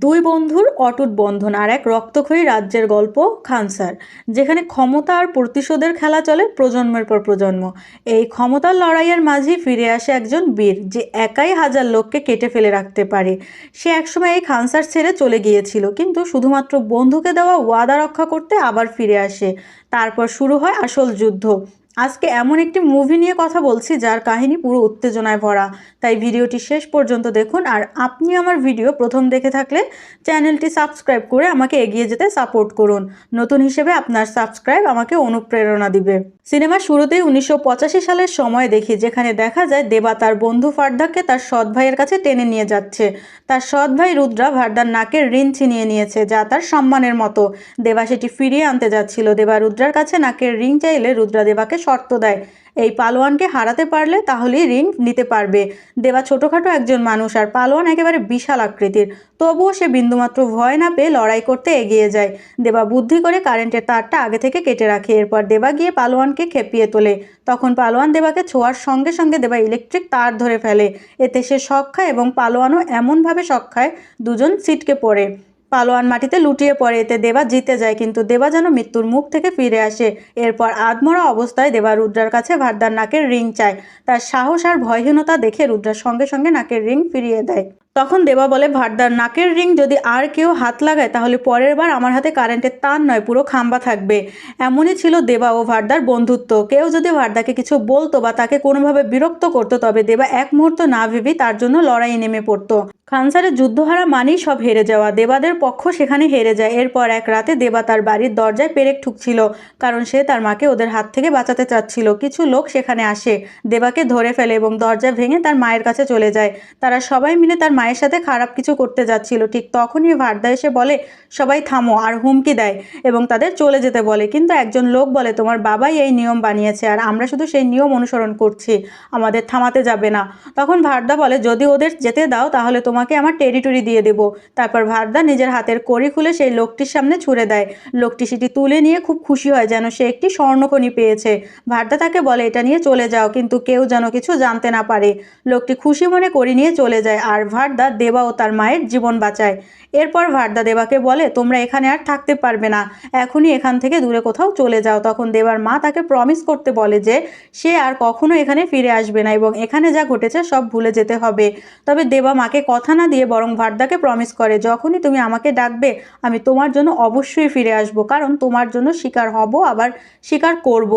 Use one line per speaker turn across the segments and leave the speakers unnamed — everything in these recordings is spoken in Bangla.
দুই বন্ধুর অটুট বন্ধন আর এক রক্তক্ষয়ী রাজ্যের গল্প খানসার, যেখানে ক্ষমতা আর প্রতিশোধের খেলা চলে প্রজন্মের পর প্রজন্ম। এই ক্ষমতার লড়াইয়ের মাঝে ফিরে আসে একজন বীর, যে একাই হাজার লোককে কেটে ফেলে রাখতে পারে। সে একসময় এই খানসার ছেড়ে চলে গিয়েছিল, কিন্তু শুধুমাত্র বন্ধুকে দেওয়া ওয়াদা রক্ষা করতে আবার ফিরে আসে। তারপর শুরু হয় আসল যুদ্ধ। আজকে এমন একটি মুভি নিয়ে কথা বলছি যার কাহিনী পুরো উত্তেজনায় ভরা, তাই ভিডিওটি শেষ পর্যন্ত দেখুন। আর আপনি আমার ভিডিও প্রথম দেখে থাকলে চ্যানেলটি সাবস্ক্রাইব করে আমাকে এগিয়ে যেতে সাপোর্ট করুন। নতুন হিসেবে আপনার সাবস্ক্রাইব আমাকে অনুপ্রেরণা দিবে। সিনেমার শুরুতেই 1985 সালের সময় দেখি, যেখানে দেখা যায় দেবা তার বন্ধু ফারদাকে তার সৎ ভাইয়ের কাছে টেনে নিয়ে যাচ্ছে। তার সৎ ভাই রুদ্রা ফারদার নাকের রিং ছিনিয়ে নিয়েছে, যা তার সম্মানের মতো। দেবা সেটি ফিরিয়ে আনতে যাচ্ছিল। দেবা রুদ্রার কাছে নাকের রিং চাইলে রুদ্রা দেবাকে শর্ত দেয়, এই পালোয়ানকে হারাতে পারলে তাহলেই রিং নিতে পারবে। দেবা ছোটখাটো একজন মানুষ, আর পালোয়ান একেবারে বিশাল আকৃতির। তবুও সে বিন্দুমাত্র ভয় না পেয়ে লড়াই করতে এগিয়ে যায়। দেবা বুদ্ধি করে কারেন্টের তারটা আগে থেকে কেটে রাখে। এরপর দেবা গিয়ে পালোয়ানকে খেপিয়ে তোলে। তখন পালোয়ান দেবাকে ছোঁয়ার সঙ্গে সঙ্গে দেবা ইলেকট্রিক তার ধরে ফেলে। এতে সে শক খায় এবং পালোয়ানও এমনভাবে শক খায় দুজন ছিটকে পড়ে। পালোয়ান মাটিতে লুটিয়ে পড়ে। এতে দেবা জিতে যায়, কিন্তু দেবা যেন মৃত্যুর মুখ থেকে ফিরে আসে। এরপর আধমরা অবস্থায় দেবা রুদ্রার কাছে ভারদার নাকের রিং চায়। তার সাহস আর ভয়হীনতা দেখে রুদ্রার সঙ্গে সঙ্গে নাকের রিং ফিরিয়ে দেয়। তখন দেবা বলে, ভারদার নাকের রিং যদি আর কেউ হাত লাগায় তাহলে পরের বার আমার হাতে কারেন্টের তার নয়, পুরো খাম্বা থাকবে। এমনই ছিল দেবা ও ভারদার বন্ধুত্ব। কেউ যদি ভারদাকে কিছু বলতো বা তাকে কোনোভাবে বিরক্ত করতো, তবে দেবা এক মুহূর্ত না ভেবেই তার জন্য লড়াই নেমে পড়তো। খানসারের যুদ্ধহারা মানেই সব হেরে যাওয়া। দেবাদের পক্ষ সেখানে হেরে যায়। এরপর এক রাতে দেবা তার বাড়ির দরজায় পেরেক ঠুকছিল, কারণ সে তার মাকে ওদের হাত থেকে বাঁচাতে চাচ্ছিল। কিছু লোক সেখানে আসে, দেবাকে ধরে ফেলে এবং দরজা ভেঙে তার মায়ের কাছে চলে যায়। তারা সবাই মিলে তার মায়ের সাথে খারাপ কিছু করতে যাচ্ছিল। ঠিক তখনই ভারদা এসে বলে, সবাই থামো, আর হুমকি দেয় এবং তাদের চলে যেতে বলে। কিন্তু একজন লোক বলে, তোমার বাবাই এই নিয়ম বানিয়েছে আর আমরা শুধু সেই নিয়ম অনুসরণ করছি, আমাদের থামাতে যাবে না। তখন ভারদা বলে, যদি ওদের যেতে দাও তাহলে তোমাকে আমার টেরিটরি দিয়ে দেব। তারপর ভারদা নিজের হাতের কড়ি খুলে সেই লোকটির সামনে ছুঁড়ে দেয়। লোকটি সেটি তুলে নিয়ে খুব খুশি হয়, যেন সে একটি স্বর্ণখনি পেয়েছে। ভারদা তাকে বলে, এটা নিয়ে চলে যাও, কিন্তু কেউ যেন কিছু জানতে না পারে। লোকটি খুশি মনে কড়ি নিয়ে চলে যায়, আর ভারদা দেবা ও তার মায়ের জীবন বাঁচায়। এরপর ভারদা দেবাকে বলে, তোমরা এখানে আর থাকতে পারবে না, এখনই এখান থেকে দূরে কোথাও চলে যাও। তখন দেবার মা তাকে প্রমিস করতে বলে যে সে আর কখনো এখানে ফিরে আসবে না এবং এখানে যা ঘটেছে সব ভুলে যেতে হবে। তবে দেবা মাকে কথা না দিয়ে বরং ভারদাকে প্রমিস করে, যখনই তুমি আমাকে ডাকবে আমি তোমার জন্য অবশ্যই ফিরে আসব, কারণ তোমার জন্য শিকার হব, আবার শিকার করব,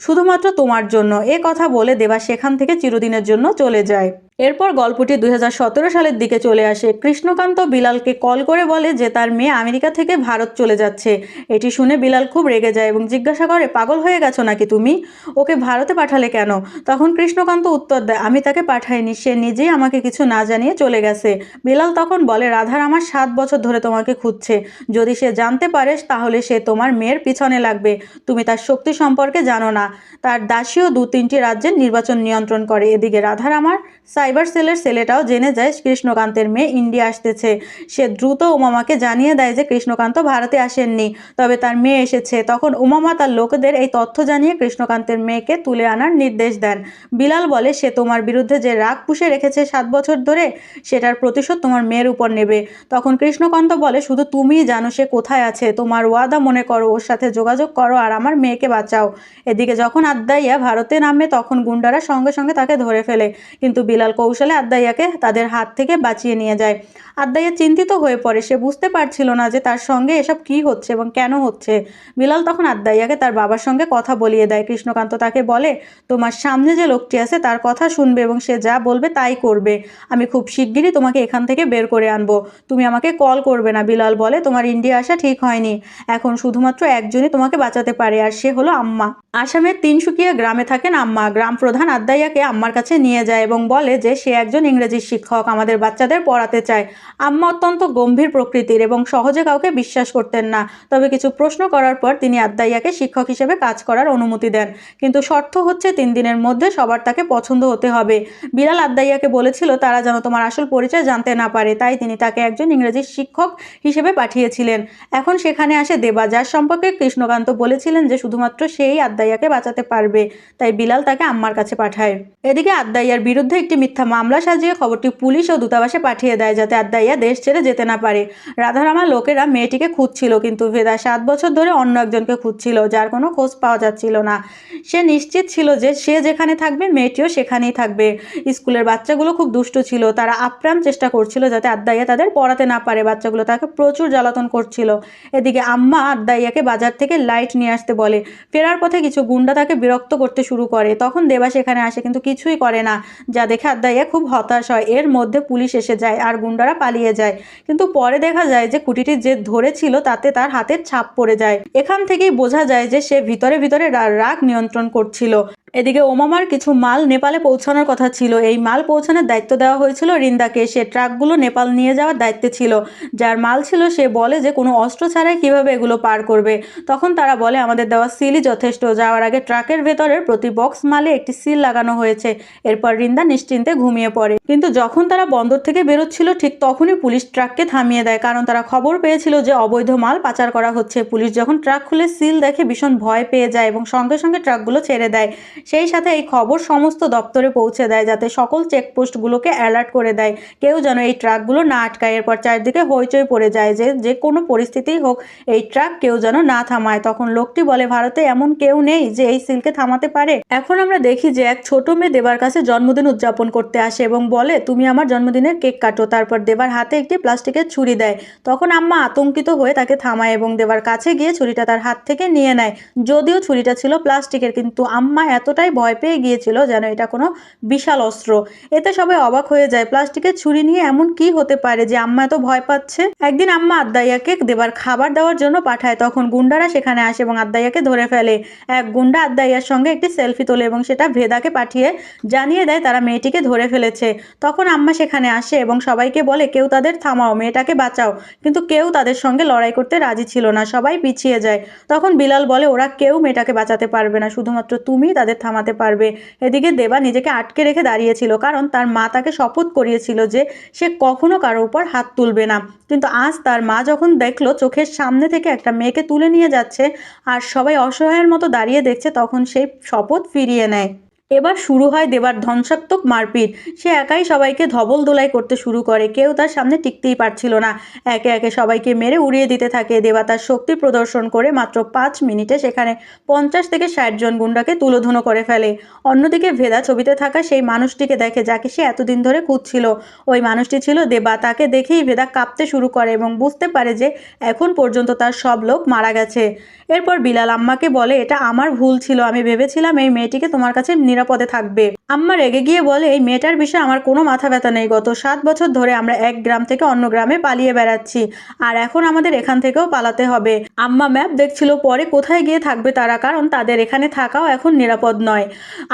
শুধুমাত্র তোমার জন্য। এ কথা বলে দেবা সেখান থেকে চিরদিনের জন্য চলে যায়। এরপর গল্পটি 2017 সালের দিকে চলে আসে। কৃষ্ণকান্ত বিলালকে কল করে বলে যে তার মেয়ে আমেরিকা থেকে ভারত চলে যাচ্ছে। এটি শুনে বিলাল খুব রেগে যায় এবং জিজ্ঞাসা করে, পাগল হয়ে গেছো নাকি তুমি? ওকে ভারতে পাঠালে কেন? তখন কৃষ্ণকান্ত উত্তর দেয়, আমি তাকে পাঠাইনি, সে নিজেই আমাকে কিছু না জানিয়ে চলে গেছে। বিলাল তখন বলে, রাধার আমার 7 বছর ধরে তোমাকে খুঁজছে, যদি সে জানতে পারে তাহলে সে তোমার মেয়ের পিছনে লাগবে। তুমি তার শক্তি সম্পর্কে জানো না, তার দাসীও 2-3টি রাজ্যের নির্বাচন নিয়ন্ত্রণ করে। এদিকে রাধার আমার সাইবার সেলের ছেলেটাও জেনে যায় কৃষ্ণকান্তের মেয়ে ইন্ডিয়া আসতেছে। সে দ্রুত উমামাকে জানিয়ে দেয় যে কৃষ্ণকান্ত ভারতে আসেননি, তবে তার মেয়ে এসেছে। তখন উমামা তার লোকেদের এই তথ্য জানিয়ে কৃষ্ণকান্তের মেয়েকে তুলে আনার নির্দেশ দেন। বিলাল বলে, সে তোমার বিরুদ্ধে যে রাগ পুষে রেখেছে 7 বছর ধরে, সেটার প্রতিশোধ তোমার মেয়ের উপর নেবে। তখন কৃষ্ণকান্ত বলে, শুধু তুমিই জানো সে কোথায় আছে, তোমার ওয়াদা মনে করো, ওর সাথে যোগাযোগ করো আর আমার মেয়েকে বাঁচাও। এদিকে যখন আদ্দাইয়া ভারতে নামে তখন গুন্ডারা সঙ্গে সঙ্গে তাকে ধরে ফেলে, কিন্তু বিলাল কৌশলে আদ্দাইয়াকে তাদের হাত থেকে বাঁচিয়ে নিয়ে যায়। আদ্দাইয়া চিন্তিত হয়ে পড়ে, সে বুঝতে পারছিল না যে তার সঙ্গে এসব কি হচ্ছে এবং কেন হচ্ছে। বিলাল তখন আদ্দাইয়াকে তার বাবার সঙ্গে কথা বলিয়ে দেয়। কৃষ্ণকান্ত তাকে বলে, তোমার সামনে যে লোকটি আছে তার কথা শুনবে এবং সে যা বলবে তাই করবে। আমি খুব শিগগিরই তোমাকে এখান থেকে বের করে আনবো, তুমি আমাকে কল করবে না। বিলাল বলে, তোমার ইন্ডিয়া আসা ঠিক হয়নি, এখন শুধুমাত্র একজনই তোমাকে বাঁচাতে পারে, আর সে হলো আম্মা। আসামের তিনসুকিয়া গ্রামে থাকেন আম্মা। গ্রাম প্রধান আদ্দাইয়াকে আম্মার কাছে নিয়ে যায় এবং বলে যে সে একজন ইংরেজি শিক্ষক, আমাদের বাচ্চাদের পড়াতে চায়। আম্মা অত্যন্ত গম্ভীর প্রকৃতির এবং সহজে কাউকে বিশ্বাস করতেন না। তবে কিছু প্রশ্ন করার পর তিনি আদ্দাইয়াকে শিক্ষক হিসেবে কাজ করার অনুমতি দেন, কিন্তু শর্ত হচ্ছে 3 দিনের মধ্যে সবার তাকে পছন্দ হতে হবে। বিলাল আদ্দাইয়াকে বলেছিল তারা যেন তোমার আসল পরিচয় জানতে না পারে, তাই তিনি তাকে একজন ইংরেজি শিক্ষক হিসেবে পাঠিয়েছিলেন। এখন সেখানে আসে দেবা, যার সম্পর্কে কৃষ্ণকান্ত বলেছিলেন যে শুধুমাত্র সেই আদ্দাইয়াকে বাঁচাতে পারবে, তাই বিলাল তাকে আম্মার কাছে পাঠায়। এদিকে আদ্দাইয়ার বিরুদ্ধে একটি মিথ্যা মামলা সাজিয়ে খবরটি পুলিশ ও দূতাবাসে পাঠিয়ে দেয় যাতে আদ্দাইয়া দেশ ছেড়ে যেতে না পারে। রাধারামার লোকেরা মেয়েটিকে খুঁজছিল, কিন্তু ভেদা 7 বছর ধরে অন্য একজনকে খুঁজছিল, যার কোনো খোঁজ পাওয়া যাচ্ছিল না। সে নিশ্চিত ছিল যে সে যেখানে থাকবে মেয়েটিও সেখানেই থাকবে। স্কুলের বাচ্চাগুলো খুব দুষ্ট ছিল, তারা আপ্রাণ চেষ্টা করছিল যাতে আদ্দাইয়া তাদের পড়াতে না পারে। বাচ্চাগুলো তাকে প্রচুর জ্বালাতন করছিল। এদিকে আম্মা আদ্দাইয়াকে বাজার থেকে লাইট নিয়ে আসতে বলে। ফেরার পথে কিছু গুন্ডা তাকে বিরক্ত করতে শুরু করে। তখন দেবা সেখানে আসে, কিন্তু কিছুই করে না, যা দেখে আদ্দাইয়া খুব হতাশ হয়। এর মধ্যে পুলিশ এসে যায় আর গুন্ডারা পালিয়ে যায়, কিন্তু পরে দেখা যায় যে খুঁটিটি যে ধরেছিল তাতে তার হাতের ছাপ পড়ে যায়। এখান থেকেই বোঝা যায় যে সে ভিতরে ভিতরে রাগ নিয়ন্ত্রণ করছিল। এদিকে ওমামার কিছু মাল নেপালে পৌঁছানোর কথা ছিল। এই মাল পৌঁছানোর দায়িত্ব দেওয়া হয়েছিল রিন্দাকে। সে ট্রাকগুলো নেপাল নিয়ে যাওয়ার দায়িত্বে ছিল। যার মাল ছিল সে বলে যে কোনো অস্ত্র ছাড়াই কিভাবে এগুলো পার করবে। তখন তারা বলে আমাদের দেওয়া সিলই যথেষ্ট। যাওয়ার আগে ট্রাকের ভেতরের প্রতি বক্স মালে একটি সিল লাগানো হয়েছে। এরপর রিন্দা নিশ্চিন্তে ঘুমিয়ে পড়ে। কিন্তু যখন তারা বন্দর থেকে বেরোচ্ছিল ঠিক তখনই পুলিশ ট্রাককে থামিয়ে দেয়, কারণ তারা খবর পেয়েছিল যে অবৈধ মাল পাচার করা হচ্ছে। পুলিশ যখন ট্রাক খুলে সিল দেখে ভীষণ ভয় পেয়ে যায় এবং সঙ্গে সঙ্গে ট্রাকগুলো ছেড়ে দেয়। সেই সাথে এই খবর সমস্ত দপ্তরে পৌঁছে দেয় যাতে সকল চেকপোস্টগুলোকে অ্যালার্ট করে দেয় কেউ যেন এই ট্রাকগুলো না আটকায়। এরপর চারদিকে হইচই পড়ে যায় যে যে কোনো পরিস্থিতিই হোক এই ট্রাক কেউ যেন না থামায়। তখন লোকটি বলে ভারতে এমন কেউ নেই যে এই সিলকে থামাতে পারে। এখন আমরা দেখি যে এক ছোট মেয়ে দেবার কাছে জন্মদিন উদযাপন করতে আসে এবং বলে তুমি আমার জন্মদিনের কেক কাটো। তারপর দেবার হাতে একটি প্লাস্টিকের ছুরি দেয়। তখন আম্মা আতঙ্কিত হয়ে তাকে থামায় এবং দেবার কাছে গিয়ে ছুরিটা তার হাত থেকে নিয়ে নেয়। যদিও ছুরিটা ছিল প্লাস্টিকের, কিন্তু আম্মা এতটাই ভয় পেয়ে গিয়েছিল যেন এটা কোনো বিশাল অস্ত্র। এতে সবাই অবাক হয়ে যায়, প্লাস্টিকের ছুরি নিয়ে এমন কি হতে পারে যে আম্মা এত ভয় পাচ্ছে। একদিন আম্মা আদ্দাইয়াকে দেবার খাবার দেওয়ার জন্য পাঠায়। তখন গুন্ডারা সেখানে আসে এবং আদ্দাইয়াকে ধরে ফেলে। এক গুন্ডা আদ্দাইয়ার সঙ্গে একটি সেলফি তোলে এবং সেটা ভেদাকে পাঠিয়ে জানিয়ে দেয় তারা মেয়েটিকে ধরে ফেলেছে। তখন আম্মা সেখানে আসে এবং সবাইকে বলে কেউ তাদের থামাও, মেয়েটাকে বাঁচাও। কিন্তু কেউ তাদের সঙ্গে লড়াই করতে রাজি ছিল না, সবাই পিছিয়ে যায়। তখন বিলাল বলে ওরা কেউ মেয়েটাকে বাঁচাতে পারবে না, শুধুমাত্র তুমি তাদের থামাতে পারবে। এদিকে দেবা নিজেকে আটকে রেখে দাঁড়িয়েছিল, কারণ তার মা তাকে শপথ করিয়েছিল যে সে কখনো কারো উপর হাত তুলবে না। কিন্তু আজ তার মা যখন দেখলো চোখের সামনে থেকে একটা মেয়েকে তুলে নিয়ে যাচ্ছে আর সবাই অসহায়ের মতো দাঁড়িয়ে দেখছে, তখন সেই শপথ ফিরিয়ে নেয়। এবার শুরু হয় দেবার ধ্বংসাত্মক মারপিট। সে একাই সবাইকে ধবল দোলাই করতে শুরু করে। কেউ তার সামনে টিকতেই পারছিল না। একে একে সবাইকে মেরে উড়িয়ে দিতে থাকে। দেবা তার শক্তি প্রদর্শন করে মাত্র 5 মিনিটে সেখানে 50 থেকে 60 জন গুন্ডাকে তুলোধুনো করে ফেলে। অন্যদিকে ভেদা ছবিতে থাকা সেই মানুষটিকে দেখে যাকে সে এতদিন ধরে খুঁজছিল। ওই মানুষটি ছিল দেবা। তাকে দেখেই ভেদা কাঁপতে শুরু করে এবং বুঝতে পারে যে এখন পর্যন্ত তার সব লোক মারা গেছে। এরপর বিলাল আম্মাকে বলে এটা আমার ভুল ছিল, আমি ভেবেছিলাম এই মেয়েটিকে তোমার কাছে নিরাপদে থাকবে। আম্মা রেগে গিয়ে বলে এই মেয়েটার বিষয়ে আমার কোনো মাথা ব্যথা নেই। গত 7 বছর ধরে আমরা এক গ্রাম থেকে অন্য গ্রামে পালিয়ে বেড়াচ্ছি, আর এখন আমাদের এখান থেকেও পালাতে হবে। আম্মা ম্যাপ দেখছিল পরে কোথায় গিয়ে থাকবে তারা, কারণ তাদের এখানে থাকাও এখন নিরাপদ নয়।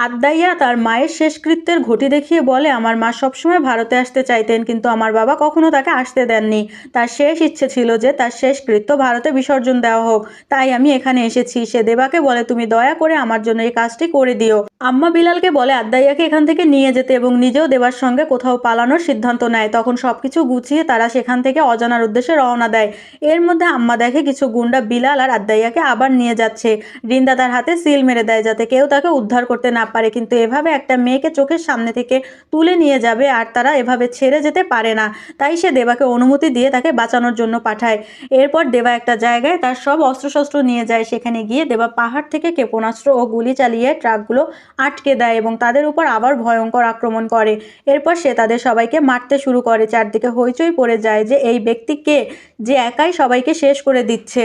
আদ্দাইয়া তার মায়ের শেষকৃত্যের ঘটি দেখিয়ে বলে আমার মা সবসময় ভারতে আসতে চাইতেন, কিন্তু আমার বাবা কখনো তাকে আসতে দেননি। তার শেষ ইচ্ছে ছিল যে তার শেষকৃত্য ভারতে বিসর্জন দেওয়া হোক, তাই আমি এখানে এসেছি। সে দেবাকে বলে তুমি দয়া করে আমার জন্য এই কাজটি করে দিও। আম্মা বিলালকে বলে আদ্দাইয়াকে এখান থেকে নিয়ে যেতে এবং নিজেও দেবার সঙ্গে কোথাও পালানোর সিদ্ধান্ত নেয়। তখন সবকিছু গুছিয়ে তারা সেখান থেকে অজানার উদ্দেশ্যে রওনা দেয়। এর মধ্যে আম্মা দেখে কিছু গুন্ডা বিলাল আর আদ্দাইয়াকে আবার নিয়ে যাচ্ছে। রিন্দা তার হাতে সিল মেরে দেয় যাতে কেউ তাকে উদ্ধার করতে না পারে, কিন্তু এভাবে একটা মেয়েকে চোখের সামনে থেকে তুলে নিয়ে যাবে আর তারা এভাবে ছেড়ে যেতে পারে না। তাই সে দেবাকে অনুমতি দিয়ে তাকে বাঁচানোর জন্য পাঠায়। এরপর দেবা একটা জায়গায় তার সব অস্ত্রশস্ত্র নিয়ে যায়। সেখানে গিয়ে দেবা পাহাড় থেকে ক্ষেপণাস্ত্র ও গুলি চালিয়ে ট্রাকগুলো আটকে দেয় এবং তাদের উপর আবার ভয়ঙ্কর আক্রমণ করে। এরপর সে তাদের সবাইকে মারতে শুরু করে। চারদিকে হইচই পড়ে যায় যে এই ব্যক্তি কে, যে একাই সবাইকে শেষ করে দিচ্ছে।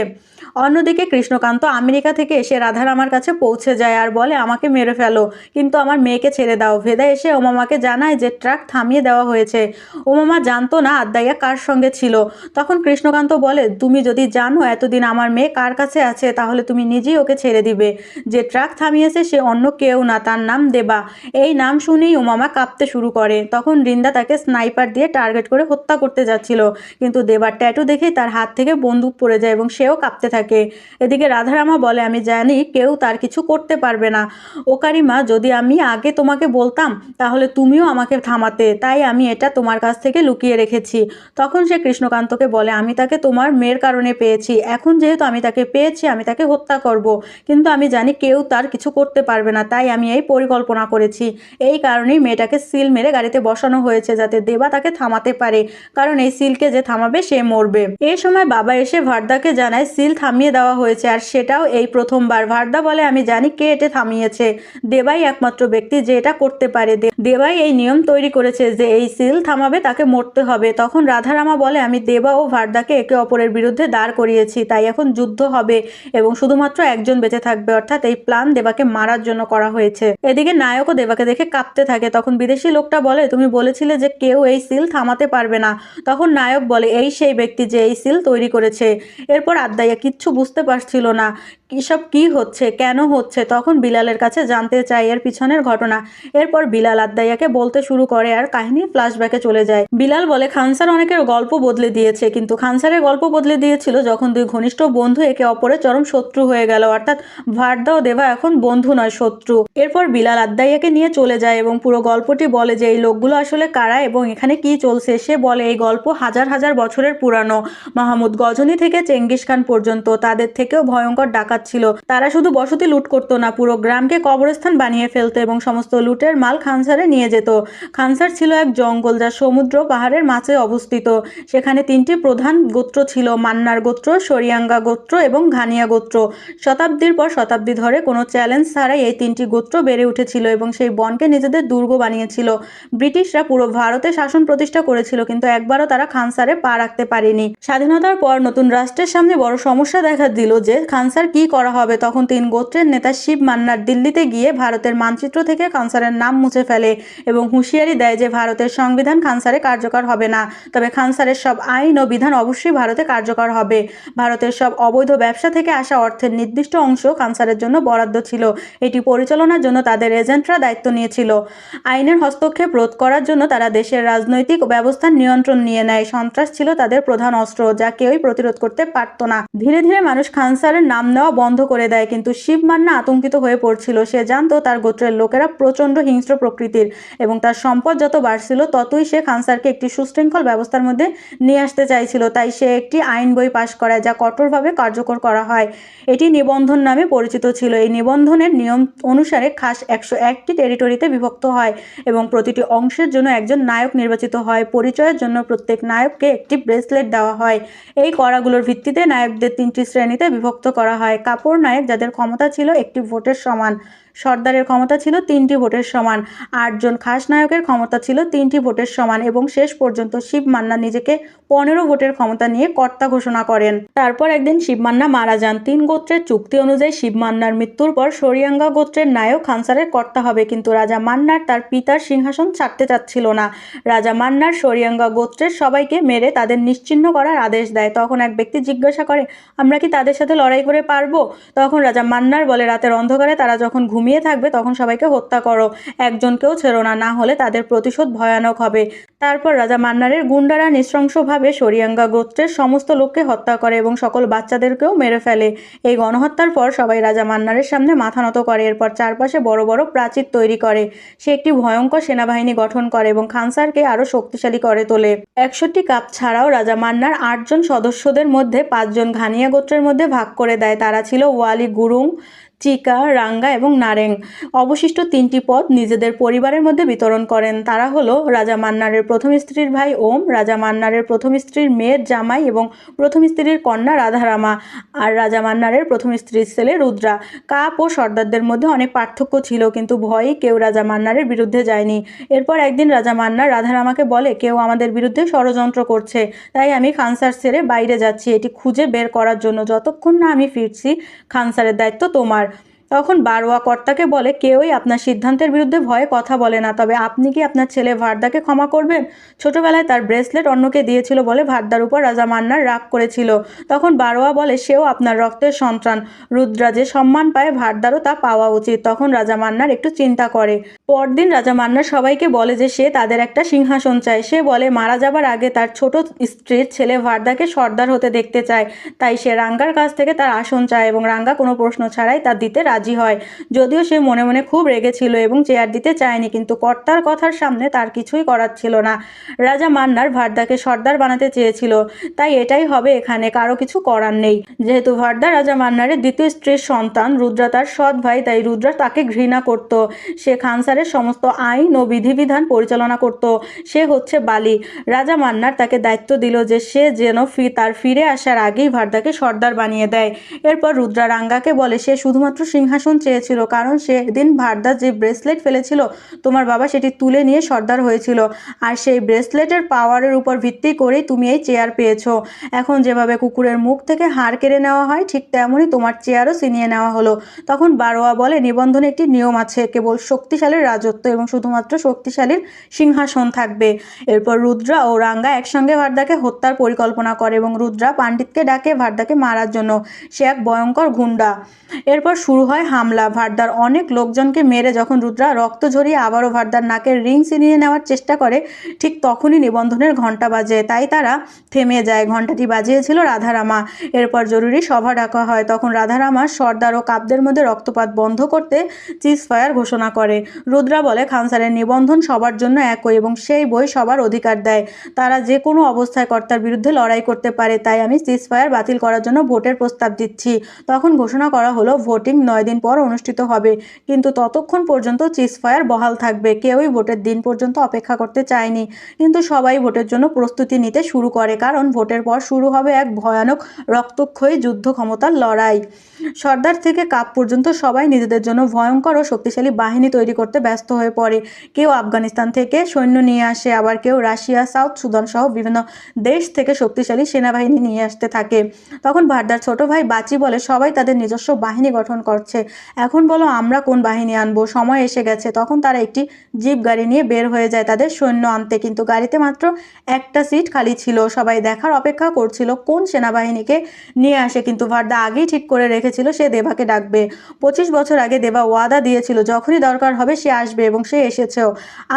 অন্যদিকে কৃষ্ণকান্ত আমেরিকা থেকে এসে রাধারামার কাছে পৌঁছে যায় আর বলে আমাকে মেরে ফেলো, কিন্তু আমার মেয়েকে ছেড়ে দাও। ভেদা এসে ওমামাকে জানায় যে ট্রাক থামিয়ে দেওয়া হয়েছে। ওমামা জানতো না আদ্দাইয়া কার সঙ্গে ছিল। তখন কৃষ্ণকান্ত বলে তুমি যদি জানো এতদিন আমার মেয়ে কার কাছে আছে তাহলে তুমি নিজেই ওকে ছেড়ে দিবে। যে ট্রাক থামিয়েছে সে অন্য কেউ না, তার নাম দেবা। এই নাম শুনেই ওমামা কাঁপতে শুরু করে। তখন রিন্দা তাকে স্নাইপার দিয়ে টার্গেট করে হত্যা করতে যাচ্ছিল, কিন্তু দেবার ট্যাটু দেখেই তার হাত থেকে বন্দুক পড়ে যায় এবং সেও কাঁপতে থাকে। এদিকে রাধারামা বলে আমি জানি কেউ তার কিছু করতে পারবে না। ওকারিমা যদি আমি আগে তোমাকে বলতাম তাহলে তুমিও আমাকে থামাতে, তাই আমি এটা তোমার কাছ থেকে লুকিয়ে রেখেছি। তখন সে কৃষ্ণকান্তকে বলে আমি তাকে তোমার মেয়ের কারণে পেয়েছি, এখন যেহেতু আমি তাকে পেয়েছি আমি তাকে হত্যা করব, কিন্তু আমি জানি কেউ তার কিছু করতে পারবে না, তাই আমি আমি এই পরিকল্পনা করেছি। এই কারণেই মেয়েটাকে সিল মেরে গাড়িতে বসানো হয়েছে, যাতে দেবা তাকে থামাতে পারে, কারণ এই সিলকে যে থামাবে সে মরবে। এই সময় বাবা এসে ভার্দাকে জানায় সিল থামিয়ে দেওয়া হয়েছে, আর সেটাও এই প্রথমবার। ভার্দা বলে, আমি জানি কে এটা থামিয়েছে, দেবাই একমাত্র ব্যক্তি যে এটা করতে পারে। দেবাই এই নিয়ম তৈরি করেছে যে এই সিল থামাবে তাকে মরতে হবে। তখন রাধারামা বলে, আমি দেবা ও ভার্দাকে একে অপরের বিরুদ্ধে দাঁড় করিয়েছি, তাই এখন যুদ্ধ হবে এবং শুধুমাত্র একজন বেঁচে থাকবে, অর্থাৎ এই প্ল্যান দেবাকে মারার জন্য করা হয়েছে। এদিকে নায়কও দেবাকে দেখে কাঁপতে থাকে। তখন বিদেশি লোকটা বলে, তুমি বলেছিলে যে কেউ এই সিল থামাতে পারবে না। তখন নায়ক বলে, এই সেই ব্যক্তি যে এই সিল তৈরি করেছে। এরপর আদ্দাইয়া কিচ্ছু বুঝতে পারছিল না এসব কি হচ্ছে, কেন হচ্ছে। তখন বিলালের কাছে জানতে চায় এর পিছনের ঘটনা। এরপর বিলাল আদ্দাইয়াকে বলতে শুরু করে আর কাহিনী ফ্ল্যাশব্যাকে চলে যায়। বিলাল বলে, খানসার অনেকের গল্প বদলে দিয়েছে, কিন্তু খানসারের গল্প বদলে দিয়েছিল যখন দুই ঘনিষ্ঠ বন্ধু একে অপরের চরম শত্রু হয়ে গেল, অর্থাৎ ভার্দা ও দেবা এখন বন্ধু নয়, শত্রু। এরপর বিলাল আদ্দাইয়াকে নিয়ে চলে যায় এবং পুরো গল্পটি বলে যে এই লোকগুলো আসলে কারা এবং এখানে কি চলছে। সে বলে এই গল্প হাজার হাজার বছরের পুরানো। মাহমুদ গজনী থেকে চেঙ্গিস খান পর্যন্ত তাদের থেকেও ভয়ঙ্কর ডাকাত ছিল। তারা শুধু বসতি লুট করতো না, পুরো গ্রামকে কবরস্থান বানিয়ে ফেলতো এবং সমস্ত লুটের মাল খানসারে নিয়ে যেত। খানসার ছিল এক জঙ্গল যা সমুদ্র পাহাড়ের মাঝে অবস্থিত। সেখানে তিনটি প্রধান গোত্র ছিল, মান্নার গোত্র, শরিয়াঙ্গা গোত্র এবং ঘানিয়া গোত্র। শতাব্দীর পর শতাব্দী ধরে কোনো চ্যালেঞ্জ ছাড়াই এই তিনটি গোত্র বেড়ে উঠেছিল এবং সেই বনকে নিজেদের দুর্গ বানিয়েছিল। ব্রিটিশরা পুরো ভারতে শাসন প্রতিষ্ঠা করেছিল, কিন্তু একবারও তারা খানসারে পা রাখতে পারেনি। স্বাধীনতার পর নতুন রাষ্ট্রের সামনে বড় সমস্যা দেখা দিল যে খানসার কি করা হবে। তখন তিন গোত্রের নেতা শিব মান্নার দিল্লিতে গিয়ে ভারতের মানচিত্র থেকে খানসারের নাম মুছে ফেলে এবং হুঁশিয়ারি দেয় যে ভারতের সংবিধান খানসারে কার্যকর হবে না, তবে খানসারের সব আইন ও বিধান অবশ্যই ভারতে কার্যকর হবে। ভারতের সব অবৈধ ব্যবসা থেকে আসা অর্থের নির্দিষ্ট অংশ খানসারের জন্য বরাদ্দ ছিল। এটি পরিচালনার জন্য তাদের এজেন্টরা দায়িত্ব নিয়েছিল। আইনের হস্তক্ষেপ রোধ করার জন্য তারা দেশের রাজনৈতিক ব্যবস্থার নিয়ন্ত্রণ নিয়ে নেয়। সন্ত্রাস ছিল তাদের প্রধান অস্ত্র, যা কেউই প্রতিরোধ করতে পারত না। ধীরে ধীরে মানুষ খানসারের নাম নেওয়া বন্ধ করে দেয়, কিন্তু শিব মান্না আতঙ্কিত হয়ে পড়ছিল। সে জানতো তার গোত্রের লোকেরা প্রচণ্ড হিংস্র প্রকৃতির এবং তার সম্পদ যত বাড়ছিল ততই সে খানসারকে একটি সুশৃঙ্খল ব্যবস্থার মধ্যে নিয়ে আসতে চাইছিল। তাই সে একটি আইন বই পাশ করায় যা কঠোরভাবে কার্যকর করা হয়। এটি নিবন্ধন নামে পরিচিত ছিল। এই নিবন্ধনের নিয়ম অনুসারে খাস 101টি টেরিটরিতে বিভক্ত হয় এবং প্রতিটি অংশের জন্য একজন নায়ক নির্বাচিত হয়। পরিচয়ের জন্য প্রত্যেক নায়ককে একটি ব্রেসলেট দেওয়া হয়। এই করাগুলোর ভিত্তিতে নায়কদের তিনটি শ্রেণীতে বিভক্ত করা হয়। কাপড় নায়ক, যাদের ক্ষমতা ছিল একটি ভোটের সমান। সর্দারের ক্ষমতা ছিল 3টি ভোটের সমান। 8 জন খাস নায়কের ক্ষমতা ছিল 3টি ভোটের সমান এবং শেষ পর্যন্ত শিব মান্না নিজেকে 15 ভোটের ক্ষমতা নিয়ে কর্তা ঘোষণা করেন। তারপর একদিন শিব মান্না মারা যান। 3 গোত্রের চুক্তি অনুযায়ী শিব মান্নার মৃত্যুর পর শরিয়াঙ্গা গোত্রের নায়ক খানসারের কর্তা হবে, কিন্তু রাজা মান্নার তার পিতার সিংহাসন ছাড়তে চাচ্ছিল না। রাজা মান্নার শরিয়াঙ্গা গোত্রের সবাইকে মেরে তাদের নিশ্চিহ্ন করার আদেশ দেয়। তখন এক ব্যক্তি জিজ্ঞাসা করে, আমরা কি তাদের সাথে লড়াই করে পারবো? তখন রাজা মান্নার বলে, রাতের অন্ধকারে তারা যখন ঘুমিয়ে থাকবে তখন সবাইকে হত্যা করো, একজনকেও ছেড়ো না, না হলে তাদের প্রতিশোধ ভয়ানক হবে। তারপর রাজা মান্নারের গুন্ডারা নৃশংসভাবে শরিয়াঙ্গা গোত্রের সমস্ত লোককে হত্যা করে এবং সকল বাচ্চাদেরকেও মেরে ফেলে। এই গণহত্যার পর সবাই রাজা মান্নারের সামনে মাথা নত করে। এরপর চারপাশে বড় বড় প্রাচীর তৈরি করে। সে একটি ভয়ঙ্কর সেনাবাহিনী গঠন করে এবং খানসারকে আরো শক্তিশালী করে তোলে। 61 কাপ ছাড়াও রাজা মান্নার 8 জন সদস্যদের মধ্যে 5 জন ঘানিয়া গোত্রের মধ্যে ভাগ করে দেয়। তারা ছিল ওয়ালি, গুরুং, চিকা, রাঙ্গা এবং নারেং। অবশিষ্ট 3টি পদ নিজেদের পরিবারের মধ্যে বিতরণ করেন। তারা হলো রাজা মান্নারের প্রথম স্ত্রীর ভাই ওম, রাজা মান্নারের প্রথম স্ত্রীর মেয়ের জামাই এবং প্রথম স্ত্রীর কন্যা রাধারামা, আর রাজা মান্নারের প্রথম স্ত্রীর ছেলে রুদ্রা। কাপ ও সর্দারদের মধ্যে অনেক পার্থক্য ছিল, কিন্তু ভয়েই কেউ রাজা মান্নারের বিরুদ্ধে যায়নি। এরপর একদিন রাজা মান্নার রাধারামাকে বলে, কেউ আমাদের বিরুদ্ধে ষড়যন্ত্র করছে, তাই আমি খানসার ছেড়ে বাইরে যাচ্ছি এটি খুঁজে বের করার জন্য। যতক্ষণ না আমি ফিরছি খানসারের দায়িত্ব তোমার। তখন বারোয়া কর্তাকে বলে, কেউই আপনার সিদ্ধান্তের বিরুদ্ধে ভয়ে কথা বলে না, তবে আপনি কি আপনার ছেলে ভার্দাকে ক্ষমা করবেন? ছোটবেলায় তার ব্রেসলেট অন্যকে দিয়েছিল বলে ভার্দার উপর রাজা মান্নার রাগ করেছিল। তখন বারোয়া বলে, সেও আপনার রক্তের সন্তান। রুদ্রা যে সম্মান পায় ভার্দারও তা পাওয়া উচিত। তখন রাজা মান্নার একটু চিন্তা করে। পরদিন রাজা মান্নার সবাইকে বলে যে সে তাদের একটা সিংহাসন চায়। সে বলে মারা যাবার আগে তার ছোট স্ত্রীর ছেলে ভার্দাকে সর্দার হতে দেখতে চায়, তাই সে রাঙ্গার কাছ থেকে তার আসন চায় এবং রাঙ্গা কোনো প্রশ্ন ছাড়াই তা দিতে রাজি হয়। যদিও সে মনে মনে খুব রেগেছিল এবং চেয়ার দিতে চায়নি, কিন্তু কর্তার কথার সামনে তার কিছুই করার ছিল না। রাজা মান্নার ভার্দাকে সর্দার বানাতে চেয়েছিল, তাই এটাই হবে এখানে, কারো কিছু করার নেই। যেহেতু ভার্দা রাজা মান্নারের দ্বিতীয় স্ত্রীর সন্তান, রুদ্রা তার সৎ ভাই, তাই রুদ্রা তাকে ঘৃণা করত। সে খানসারের সমস্ত আইন ও বিধিবিধান পরিচালনা করত। সে হচ্ছে বালি। রাজা মান্নার তাকে দায়িত্ব দিল যে সে যেন তার ফিরে আসার আগেই ভার্দাকে সর্দার বানিয়ে দেয়। এরপর রুদ্রা রাঙ্গাকে বলে সে শুধুমাত্র সিংহাসন চেয়েছিল, কারণ সেদিন ভার্দা যে ব্রেসলেট ফেলেছিল তোমার বাবা সেটি তুলে নিয়ে সর্দার হয়েছিল, আর সেই ব্রেসলেটের পাওয়ারের উপর ভিত্তি করেই তুমি এই চেয়ার পেয়েছো। এখন যেভাবে কুকুরের মুখ থেকে হাড় কেড়ে নেওয়া হয়, ঠিক তেমনই তোমার চেয়ারও ছিনিয়ে নেওয়া হলো। তখন বারোয়া বলে নিবন্ধনে একটি নিয়ম আছে, কেবল শক্তিশালীর রাজত্ব এবং শুধুমাত্র শক্তিশালীর সিংহাসন থাকবে। এরপর রুদ্রা ও রাঙ্গা একসঙ্গে ভার্দাকে হত্যার পরিকল্পনা করে এবং রুদ্রা পাণ্ডিতকে ডাকে ভার্দাকে মারার জন্য। সে এক ভয়ঙ্কর গুন্ডা। এরপর শুরু হয় হামলা। ভার্দার অনেক লোকজনকে মেরে যখন রুদ্রা রক্ত ঝরিয়ে আবারও ভার্দার নাকের রিং ছিনিয়ে নেওয়ার চেষ্টা করে, ঠিক তখনই নিবন্ধনের ঘণ্টা বাজে, তাই তারা থেমে যায়। ঘণ্টাটি বাজিয়েছিল রাধারামা। এরপর জরুরি সভা ডাকা হয়। তখন রাধারামা সর্দার ও কাপদের মধ্যে রক্তপাত বন্ধ করতে চিজ ফায়ার ঘোষণা করে। রুদ্রা বলে খানসারের নিবন্ধন সবার জন্য একই এবং সেই বই সবার অধিকার দেয়। তারা যে কোনো অবস্থায় কর্তার বিরুদ্ধে লড়াই করতে পারে, তাই আমি চিজ ফায়ার বাতিল করার জন্য ভোটের প্রস্তাব দিচ্ছি। তখন ঘোষণা করা হলো ভোটিং 9 দিন পর অনুষ্ঠিত হবে, কিন্তু ততক্ষণ পর্যন্ত চিজ ফায়ার বহাল থাকবে। কেউই ভোটের দিন পর্যন্ত অপেক্ষা করতে চায়নি, কিন্তু সবাই ভোটের জন্য প্রস্তুতি নিতে শুরু করে, কারণ ভোটের পর শুরু হবে এক ভয়ানক রক্তক্ষয়ী যুদ্ধ ক্ষমতার লড়াই। সর্দার থেকে কাপ পর্যন্ত সবাই নিজেদের জন্য ভয়ঙ্কর ও শক্তিশালী বাহিনী তৈরি করতে ব্যস্ত হয়ে পড়ে। কেউ আফগানিস্তান থেকে সৈন্য নিয়ে আসে, আবার কেউ রাশিয়া, সাউথ সুদান সহ বিভিন্ন দেশ থেকে শক্তিশালী সেনাবাহিনী নিয়ে আসতে থাকে। তখন ভার্দার ছোট ভাই বাচি বলে সবাই তাদের নিজস্ব বাহিনী গঠন করছে, এখন বলো আমরা কোন বাহিনী আনবো, সময় এসে গেছে। তখন তারা একটি জিপ গাড়ি নিয়ে বের হয়ে যায় তাদের সৈন্য আনতে, কিন্তু গাড়িতে মাত্র একটা সিট খালি ছিল। সবাই দেখার অপেক্ষা করছিল কোন সেনাবাহিনীকে নিয়ে আসে, কিন্তু ভার্দা আগেই ঠিক করে রেখেছিল সে দেবাকে ডাকবে। 25 বছর আগে দেবা ওয়াদা দিয়েছিল যখনই দরকার হবে সে আসবে, এবং সে এসেছেও।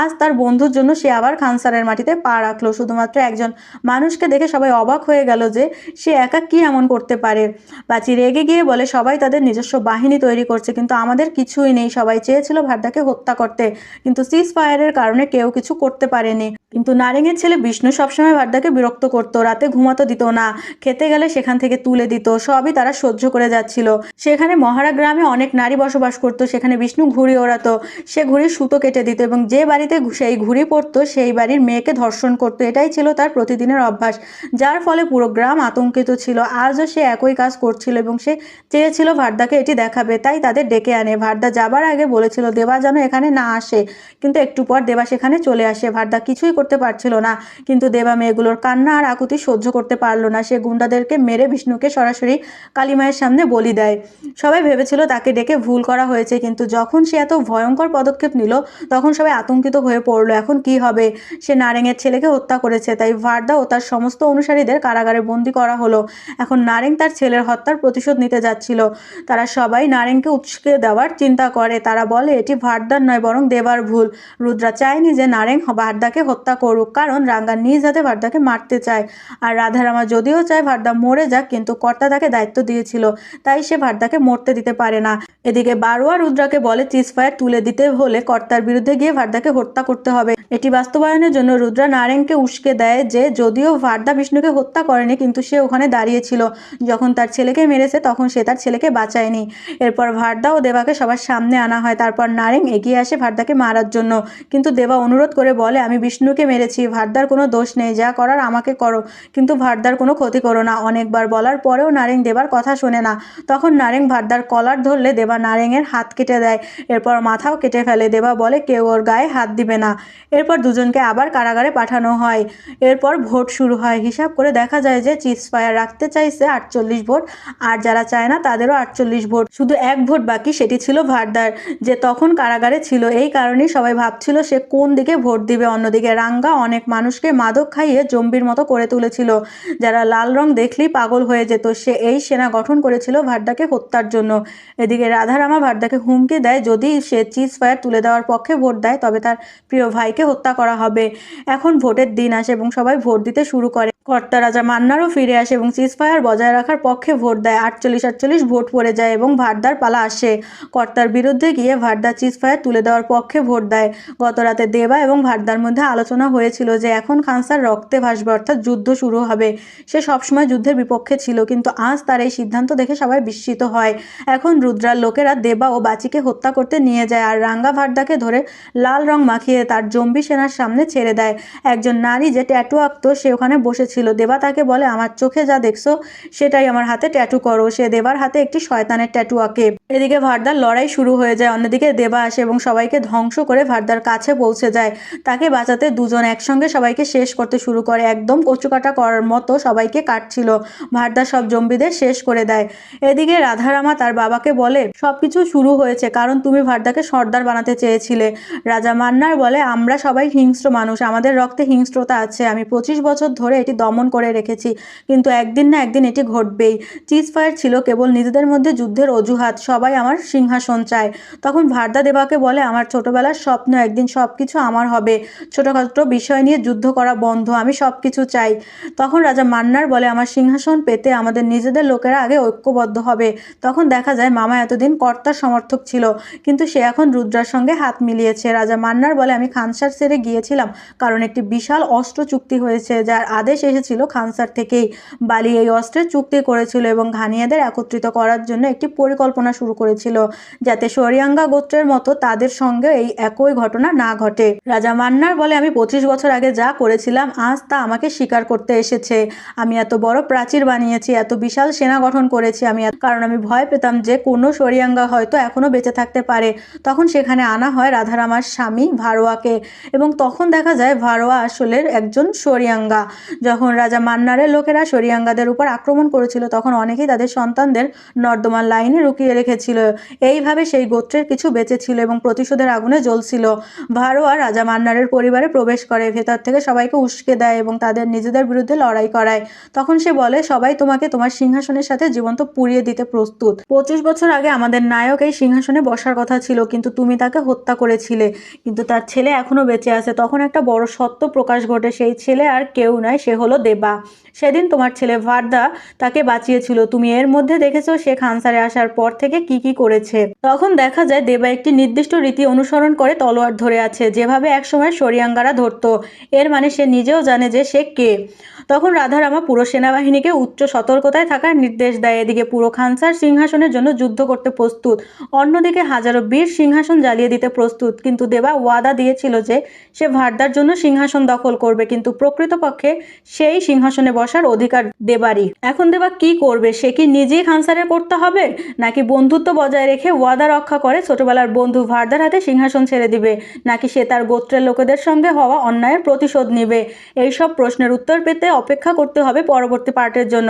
আজ তার বন্ধুর জন্য সে আবার খানসারের মাটিতে পা রাখলো। শুধুমাত্র একজন মানুষকে দেখে সবাই অবাক হয়ে গেল যে সে একা কি এমন করতে পারে। বাচি রেগে গিয়ে বলে সবাই তাদের নিজস্ব বাহিনী তৈরি করছে, কিন্তু আমাদের কিছুই নেই। সবাই চেয়েছিল ভার্দাকে হত্যা করতে, কিন্তু সিজ ফায়ারের কারণে কেউ কিছু করতে পারেনি। কিন্তু নারেঙ্গের ছেলে বিষ্ণু সবসময় ভার্দাকে বিরক্ত করত, রাতে ঘুমাতে দিত না, খেতে গেলে সেখান থেকে তুলে দিত। সবই তারা সহ্য করে যাচ্ছিল। সেখানে মহারা গ্রামে অনেক নারী বসবাস করত, সেখানে বিষ্ণু ঘুড়ি ওড়াতো। সে ঘুড়ির সুতো কেটে দিত এবং যে বাড়িতে সেই ঘুড়ি পড়তো সেই বাড়ির মেয়েকে ধর্ষণ করতো। এটাই ছিল তার প্রতিদিনের অভ্যাস, যার ফলে পুরো গ্রাম আতঙ্কিত ছিল। আজও সে একই কাজ করছিল এবং সে চেয়েছিল ভার্দাকে এটি দেখাবে, তাই তাদের ডেকে আনে। ভার্দা যাবার আগে বলেছিল দেবা যেন এখানে না আসে, কিন্তু একটু পর দেবা সেখানে চলে আসে। ভার্দা কিছুই করতে পারছিল না, কিন্তু দেবা মেয়েগুলোর কান্না আর আকুতি সহ্য করতে পারলো না। সে গুন্ডাদেরকে মেরে বিষ্ণুকে সরাসরি কালীমায়ের সামনে বলি দেয়। সবাই ভেবেছিল তাকে ডেকে ভুল করা হয়েছে, কিন্তু যখন সে এত ভয়ঙ্কর পদক্ষেপ নিল তখন সবাই আতঙ্কিত হয়ে পড়লো। এখন কি হবে? সে নারেঙ্গের ছেলেকে হত্যা করেছে, তাই ভার্দা ও তার সমস্ত অনুসারীদের কারাগারে বন্দী করা হলো। এখন নারেঙ্গ তার ছেলের হত্যার প্রতিশোধ নিতে যাচ্ছিল। তারা সবাই নারেঙ্গকে উস্কে দেওয়ার চিন্তা করে। তারা বলে এটি ভার্দার নয়, বরং দেবার ভুল। রুদ্রা চায়নি যে নারেঙ্গ ভার্দাকে হত্যা করুক, কারণ রাঙ্গা নিজ হাতে ভার্দাকে মারতে চায়। আর রাধারামা যদিও চায় ভার্দা মরে যাক, কিন্তু কর্তা তাকে দায়িত্ব দিয়েছিল, তাই সে ভার্দাকে মরতে দিতে পারে না। এদিকে বারোয়া রুদ্রাকে বলে চিজ ফায়ার তুলে দিতে হলে কর্তার বিরুদ্ধে গিয়ে ভার্দাকে হত্যা করতে হবে। এটি বাস্তবায়নের জন্য রুদ্রা নারেঙ্গকে উস্কে দেয় যে যদিও ভার্দা বিষ্ণুকে হত্যা করেনি, কিন্তু সে ওখানে দাঁড়িয়েছিল যখন তার ছেলেকে মেরেছে, তখন সে তার ছেলেকে বাঁচায়নি। এরপর ভার্দা ও দেবাকে সবার সামনে আনা হয়। তারপর নারেঙ্গ এগিয়ে আসে ভার্দাকে মারার জন্য, কিন্তু দেবা অনুরোধ করে বলে আমি বিষ্ণুকে মেরেছি, ভার্দার কোনো দোষ নেই, যা করার আমাকে করো, কিন্তু ভার্দার কোনো ক্ষতি করো না। অনেকবার বলার পরেও নারেঙ্গ দেবার কথা শোনে না। তখন নারেঙ্গ ভার্দার কলার ধরলে দেবা নারেঙ্গের হাত কেটে দেয়, এরপর মাথাও কেটে ফেলে। দেবা বলে কেউ ওর গায়ে হাত দিবে না। এরপর দুজনকে আবার কারাগারে পাঠানো হয়। এরপর ভোট শুরু হয়। হিসাব করে দেখা যায় যে চিজ ফায়ার রাখতে চাইছে 48 ভোট, আর যারা চায় না তাদেরও 48 ভোট। শুধু এক ভোট বাকি, সেটি ছিল ভার্দার, যে তখন কারাগারে ছিল। এই কারণেই সবাই ভাবছিল সে কোন দিকে ভোট দিবে। অন্যদিকে রাঙ্গা অনেক মানুষকে মাদক খাইয়ে জম্বির মতো করে তুলেছিল, যারা লাল রং দেখলেই পাগল হয়ে যেত। সে এই সেনা গঠন করেছিল ভার্দাকে হত্যার জন্য। এদিকে রাধারামা ভার্দাকে হুমকি দেয় যদি সে চিজ ফায়ার তুলে দেওয়ার পক্ষে ভোট দেয় তবে তার প্রিয় ভাইকে হত্যা করা হবে। এখন ভোটের দিন আসে এবং সবাই ভোট দিতে শুরু করে। কর্তা রাজা মান্নারও ফিরে আসে এবং সিজফায়ার বজায় রাখার পক্ষে ভোট দেয়। 48-48 ভোট পড়ে যায় এবং ভার্দার পালা আসে। কর্তার বিরুদ্ধে গিয়ে ভার্দা সিজফায়ার তুলে দেওয়ার পক্ষে ভোট দেয়। গতরাতে দেবা এবং ভার্দার মধ্যে আলোচনা হয়েছিল যে এখন খানসার রক্তে ভাসবে, অর্থাৎ যুদ্ধ শুরু হবে। সে সবসময় যুদ্ধের বিপক্ষে ছিল, কিন্তু আজ তার এই সিদ্ধান্ত দেখে সবাই বিস্মিত হয়। এখন রুদ্রার লোকেরা দেবা ও বাচিকে হত্যা করতে নিয়ে যায় আর রাঙ্গা ভার্দাকে ধরে লাল রং মাখিয়ে তার জম্বি সেনার সামনে ছেড়ে দেয়। একজন নারী যে ট্যাটু আঁকতো সে ওখানে বসেছিল। দেবা তাকে বলে, আমার চোখে যা দেখছো সেটাই আমার হাতে ট্যাটু করো। সে দেবার হাতে একটি শয়তানের ট্যাটু আঁকে। এদিকে ভার্দার লড়াই শুরু হয়ে যায়। অন্যদিকে দেবা আসে এবং সবাইকে ধ্বংস করে ভার্দার কাছে পৌঁছে যায়। তাকে বাঁচাতে দুজন একসঙ্গে সবাইকে শেষ করতে শুরু করে। একদম কচুকাটা করার মতো সবাইকে কাটছিল। ভার্দা সব জম্বিদের শেষ করে দেয়। এদিকে রাধারামা তার বাবাকে বলে, সবকিছু শুরু হয়েছে কারণ তুমি ভার্দাকে সর্দার বানাতে চেয়েছিলে। রাজা মান্নার বলে, আমরা সবাই হিংস্র মানুষ, আমাদের রক্তে হিংস্রতা আছে। আমি 25 বছর ধরে এটি দমন করে রেখেছি, কিন্তু একদিন না একদিন এটি ঘটবেই। সিজফায়ার ছিল কেবল নিজেদের মধ্যে যুদ্ধের অজুহাত। সবাই আমার সিংহাসন চায়। তখন ভার্দা দেবাকে বলে, আমার ছোটবেলার স্বপ্ন একদিন সবকিছু আমার হবে। ছোটখাটো বিষয় নিয়ে যুদ্ধ করা বন্ধ, আমি সবকিছু চাই। তখন রাজা মান্নার বলে, আমার সিংহাসন পেতে আমাদের নিজেদের লোকেরা আগে ঐক্যবদ্ধ হবে। তখন দেখা যায় মামা এতদিন কর্তার সমর্থক ছিল, কিন্তু সে এখন রুদ্রার সঙ্গে হাত মিলিয়েছে। রাজা মান্নার বলে, আমি খানসার ছেড়ে গিয়েছিলাম কারণ একটি বিশাল অস্ত্র চুক্তি হয়েছে, যার আদেশ এসেছিল খানসার থেকেই। বালি এই অস্ত্রের চুক্তি করেছিল এবং ঘানিয়াদের একত্রিত করার জন্য একটি পরিকল্পনা শুরু করেছিল, যাতে শরিয়াঙ্গা গোত্রের মতো তাদের সঙ্গে এই একই ঘটনা না ঘটে। রাজা মান্নার বলে, আমি 25 বছর আগে যা করেছিলাম আজ তা আমাকে স্বীকার করতে এসেছে। আমি এত বড় প্রাচীর বানিয়েছি, এত বিশাল সেনা গঠন করেছি কারণ আমি ভয় পেতাম যে কোনো শরিয়াঙ্গা হয়তো এখনো বেঁচে থাকতে পারে। তখন সেখানে আনা হয় রাধারামার স্বামী ভারোয়াকে এবং তখন দেখা যায় ভারোয়া আসলে একজন শরিয়াঙ্গা। যখন রাজা মান্নারের লোকেরা শরিয়াঙ্গাদের উপর আক্রমণ করেছিল তখন অনেকেই তাদের সন্তানদের নর্দমার লাইনে লুকিয়ে রেখেছিল। এইভাবে সেই গোত্রের কিছু বেঁচে ছিল এবং প্রতিশোধের আগুনে জ্বলছিল। ভারোয়া রাজা মান্নারের পরিবারে প্রবেশ করে, ভেতর থেকে সবাইকে উস্কে দেয় এবং তাদের নিজেদের বিরুদ্ধে লড়াই করায়। তখন সে বলে, সবাই তোমাকে তোমার সিংহাসনের সাথে জীবন্ত পুড়িয়ে দিতে প্রস্তুত। 25 বছর আগে আমাদের নায়ক এই সিংহাসনে বসার কথা ছিল, কিন্তু তুমি তাকে হত্যা করেছিলে, কিন্তু তার ছেলে এখনো বেঁচে আছে। তখন একটা বড় সত্য প্রকাশ ঘটে, সেই ছেলে আর কেউ নয়, সে হলো দেবা। সেদিন তোমার ছেলে ভার্দা তাকে বাঁচিয়েছিল। তুমি এর মধ্যে দেখেছো সে খানসারে আসার পর থেকে কি কি করেছে। তখন দেখা যায় দেবা একটি নির্দিষ্ট রীতি অনুসরণ করে তলোয়ার ধরে আছে, যেভাবে একসময় শরিয়াঙ্গারা ধরতো। এর মানে সে নিজেও জানে যে সে কে। তখন রাধারামা পুরো সেনাবাহিনীকে উচ্চ সতর্কতায় থাকার নির্দেশ দেয়। এদিকে পুরো খানসার সিংহাসনের জন্য যুদ্ধ করতে প্রস্তুত। অন্যদিকে হাজারো বীর সিংহাসন জ্বালিয়ে দিতে প্রস্তুত। কিন্তু দেবা ওয়াদা দিয়েছিল যে সে ভার্দার জন্য সিংহাসন দখল করবে, কিন্তু প্রকৃতপক্ষে সেই সিংহাসনে বসার অধিকার দেবারই। এখন দেবা কি করবে? সে কি নিজেই খানসারে করতে হবে, নাকি বন্ধুত্ব বজায় রেখে ওয়াদা রক্ষা করে ছোটবেলার বন্ধু ভার্দার হাতে সিংহাসন ছেড়ে দিবে, নাকি সে তার গোত্রের লোকেদের সঙ্গে হওয়া অন্যায়ের প্রতিশোধ নিবে? এইসব প্রশ্নের উত্তর পেতে অপেক্ষা করতে হবে পরবর্তী পার্টের জন্য।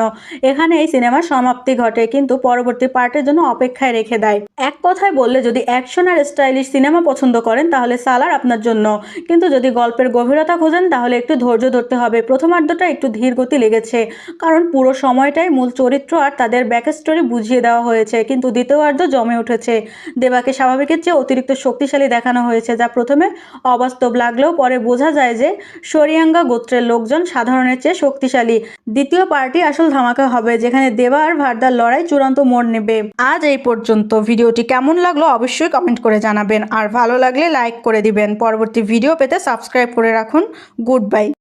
এখানে এই সিনেমার সমাপ্তি ঘটে, কিন্তু পরবর্তী পার্টের জন্য অপেক্ষায় রেখে দেয়। এক কথায় বললে, যদি অ্যাকশন আর স্টাইলিশ সিনেমা পছন্দ করেন তাহলে সালার আপনার জন্য, কিন্তু যদি গল্পের গভীরতা খোঁজেন তাহলে একটু ধৈর্য ধরতে হবে। প্রথমার্ধটা একটু ধীর গতি লেগেছে, কারণ পুরো সময়টাই মূল চরিত্র আর তাদের ব্যাক স্টোরি বুঝিয়ে দেওয়া হয়েছে, কিন্তু দ্বিতীয়ার্ধ জমে উঠেছে। দেবাকে স্বাভাবিকের চেয়ে অতিরিক্ত শক্তিশালী দেখানো হয়েছে, যা প্রথমে অবাস্তব লাগলেও পরে বোঝা যায় যে শরিয়াঙ্গা গোত্রের লোকজন সাধারণের চেয়ে শক্তিশালী। দ্বিতীয় পার্টি আসল ধামাকা হবে, যেখানে দেবা আর ভার্দার লড়াই চূড়ান্ত মোড় নেবে। আজ এই পর্যন্ত। ভিডিওটি কেমন লাগলো অবশ্যই কমেন্ট করে জানাবেন, আর ভালো লাগলে লাইক করে দিবেন। পরবর্তী ভিডিও পেতে সাবস্ক্রাইব করে রাখুন। Good bye.